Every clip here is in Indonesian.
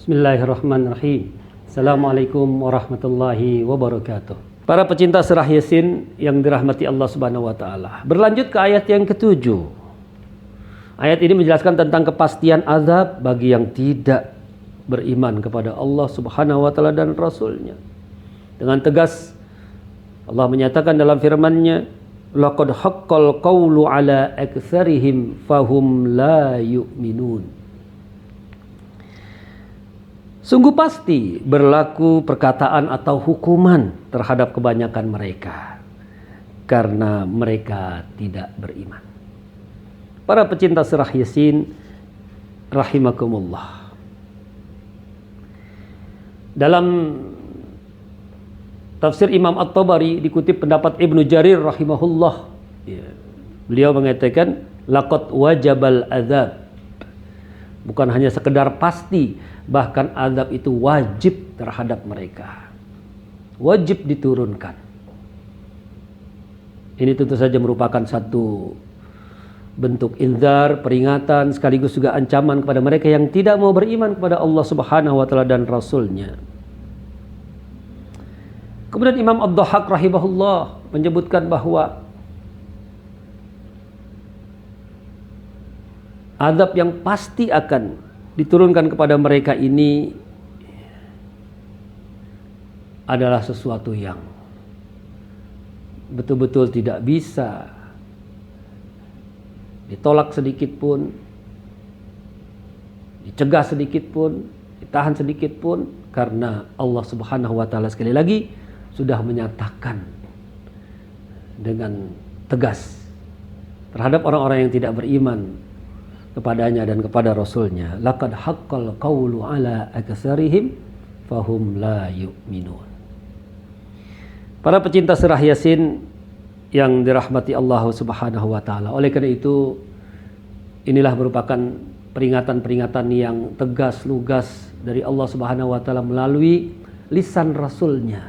Bismillahirrahmanirrahim. Assalamualaikum warahmatullahi wabarakatuh. Para pecinta surah Yasin yang dirahmati Allah Subhanahu wa taala. Berlanjut ke ayat yang ke-7. Ayat ini menjelaskan tentang kepastian azab bagi yang tidak beriman kepada Allah Subhanahu wa taala dan Rasul-Nya. Dengan tegas Allah menyatakan dalam firman-Nya, laqad haqqal qawlu ala aktsarihim fahum la yu'minun. Sungguh pasti berlaku perkataan atau hukuman terhadap kebanyakan mereka karena mereka tidak beriman. Para pecinta surah Yasin rahimakumullah. Dalam tafsir Imam At-Tabari dikutip pendapat Ibnu Jarir rahimahullah. Beliau mengatakan laqad wajabal azab. Bukan hanya sekedar pasti, bahkan azab itu wajib terhadap mereka. Wajib diturunkan. Ini tentu saja merupakan satu bentuk inzar, peringatan, sekaligus juga ancaman kepada mereka yang tidak mau beriman kepada Allah Subhanahu wa taala dan Rasul-Nya. Kemudian Imam Ad-Dhahhak rahimahullah menyebutkan bahwa azab yang pasti akan diturunkan kepada mereka ini adalah sesuatu yang betul-betul tidak bisa ditolak sedikit pun, dicegah sedikit pun, ditahan sedikit pun, karena Allah Subhanahu wa taala sekali lagi sudah menyatakan dengan tegas terhadap orang-orang yang tidak beriman kepadanya dan kepada Rasul-Nya, laqad haqqal qawlu ala aktsarihim fahum la yu'minun. Para pecinta surah Yasin yang dirahmati Allah Subhanahu wa taala, oleh karena itu inilah merupakan peringatan-peringatan yang tegas lugas dari Allah Subhanahu wa taala melalui lisan Rasul-Nya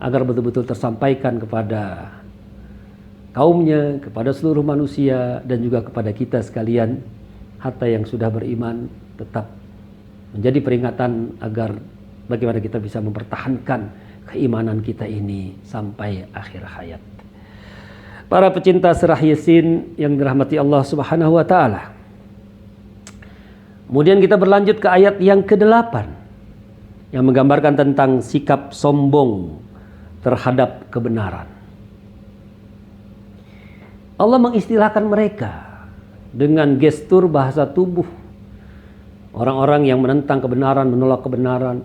agar betul-betul tersampaikan kepada kaumnya, kepada seluruh manusia, dan juga kepada kita sekalian, hatta yang sudah beriman, tetap menjadi peringatan agar bagaimana kita bisa mempertahankan keimanan kita ini sampai akhir hayat. Para pecinta surah Yasin yang dirahmati Allah Subhanahu wa taala. Kemudian kita berlanjut ke ayat yang ke-8 yang menggambarkan tentang sikap sombong terhadap kebenaran. Allah mengistilahkan mereka dengan gestur bahasa tubuh. Orang-orang yang menentang kebenaran, menolak kebenaran,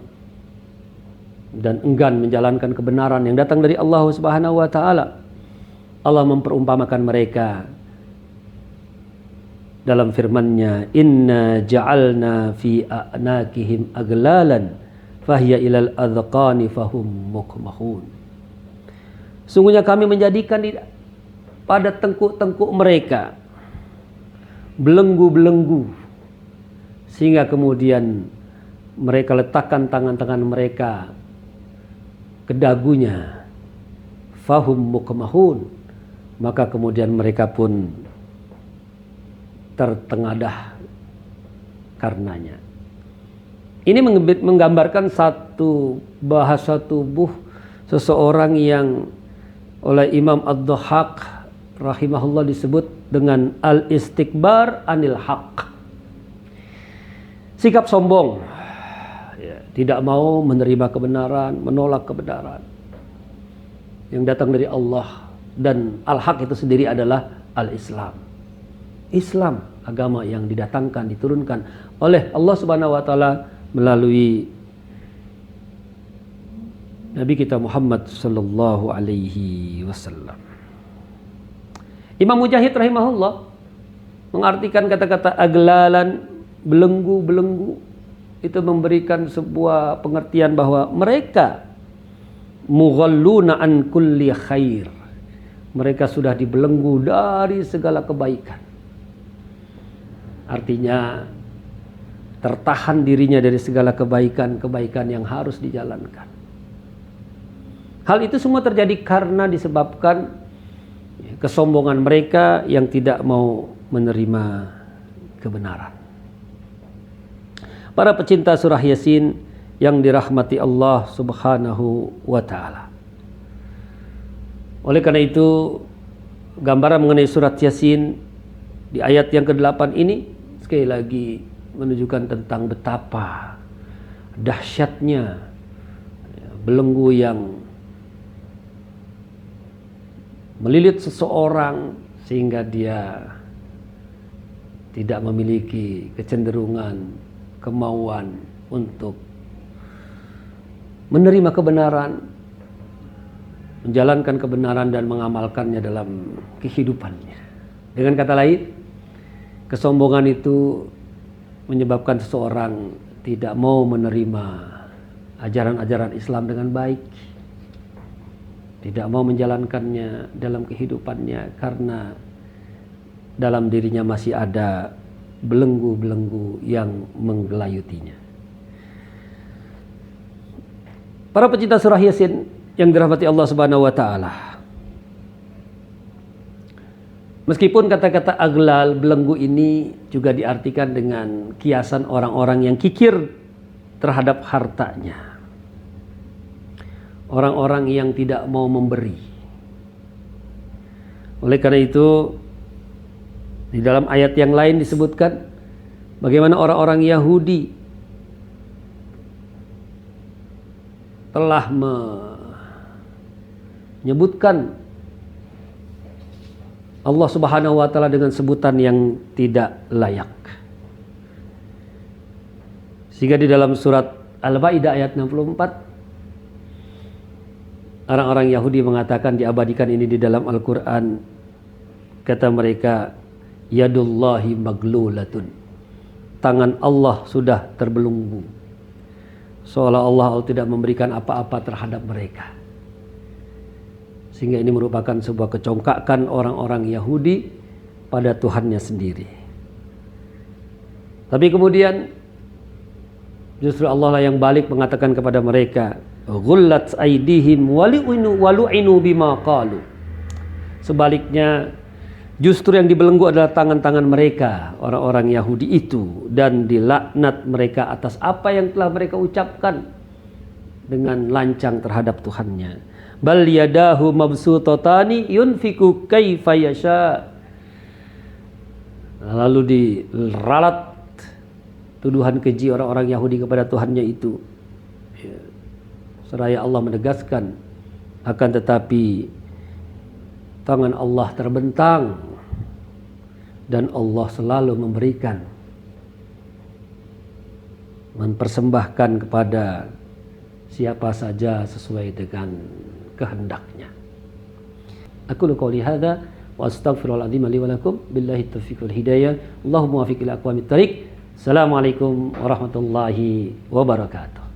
dan enggan menjalankan kebenaran yang datang dari Allah Subhanahu wa taala. Allah memperumpamakan mereka dalam firman-Nya, inna ja'alna fi a'naqihim aglalan fahiya ilal adqani fahum muqmahun. Sungguhnya kami menjadikan pada tengkuk-tengkuk mereka belenggu-belenggu, sehingga kemudian mereka letakkan tangan-tangan mereka ke dagunya, fahum muqmahun, maka kemudian mereka pun tertengadah karenanya. Ini menggambarkan satu bahasa tubuh seseorang yang oleh Imam Ad-Dhahhak rahimahullah disebut dengan al-istikbar anil haq. Sikap sombong, tidak mau menerima kebenaran, menolak kebenaran yang datang dari Allah, dan al-haq itu sendiri adalah al-Islam. Islam, agama yang didatangkan, diturunkan oleh Allah Subhanahu wa taala melalui Nabi kita Muhammad sallallahu alaihi wasallam. Imam Mujahid rahimahullah mengartikan kata-kata aglalan, belenggu-belenggu, itu memberikan sebuah pengertian bahwa mereka mughalluna an kulli khair. Mereka sudah dibelenggu dari segala kebaikan. Artinya tertahan dirinya dari segala kebaikan-kebaikan yang harus dijalankan. Hal itu semua terjadi karena disebabkan kesombongan mereka yang tidak mau menerima kebenaran. para pecinta surah Yasin yang dirahmati Allah Subhanahu wa taala. Oleh karena itu, gambaran mengenai surat Yasin di ayat yang ke-8 ini sekali lagi menunjukkan tentang betapa dahsyatnya belenggu yang melilit seseorang sehingga dia tidak memiliki kecenderungan, kemauan untuk menerima kebenaran, menjalankan kebenaran dan mengamalkannya dalam kehidupannya. Dengan kata lain, kesombongan itu menyebabkan seseorang tidak mau menerima ajaran-ajaran Islam dengan baik, tidak mau menjalankannya dalam kehidupannya karena dalam dirinya masih ada belenggu-belenggu yang menggelayutinya. Para pecinta surah Yasin yang dirahmati Allah Subhanahu wa taala. Meskipun kata-kata aglal, belenggu ini juga diartikan dengan kiasan orang-orang yang kikir terhadap hartanya. Orang-orang yang tidak mau memberi. Oleh karena itu, di dalam ayat yang lain disebutkan bagaimana orang-orang Yahudi telah menyebutkan Allah Subhanahu wa taala dengan sebutan yang tidak layak. Sehingga di dalam surat Al-Maidah ayat 64, orang-orang Yahudi mengatakan, diabadikan ini di dalam Al-Quran, kata mereka, yadullahi maglulatun, tangan Allah sudah terbelenggu, seolah Allah tidak memberikan apa-apa terhadap mereka. Sehingga ini merupakan sebuah kecongkakan orang-orang Yahudi pada Tuhannya sendiri. Tapi kemudian justru Allah lah yang balik mengatakan kepada mereka, ghullat aydihim walu'inu bima qalu. Sebaliknya, justru yang dibelenggu adalah tangan-tangan mereka, orang-orang Yahudi itu, dan dilaknat mereka atas apa yang telah mereka ucapkan dengan lancang terhadap Tuhannya. Bal yadahu mabsutatani yunfiku kaifa yasha. Lalu diralat tuduhan keji orang-orang Yahudi kepada Tuhannya itu. Seraya Allah menegaskan, akan tetapi tangan Allah terbentang dan Allah selalu memberikan, mempersembahkan kepada siapa saja sesuai dengan kehendaknya. Aku qouli hadza wa astaghfirullahaladzim li wa lakum billahi taufiq wal hidayah. Allahumma wafiq ila aqwamit thariq. Assalamualaikum warahmatullahi wabarakatuh.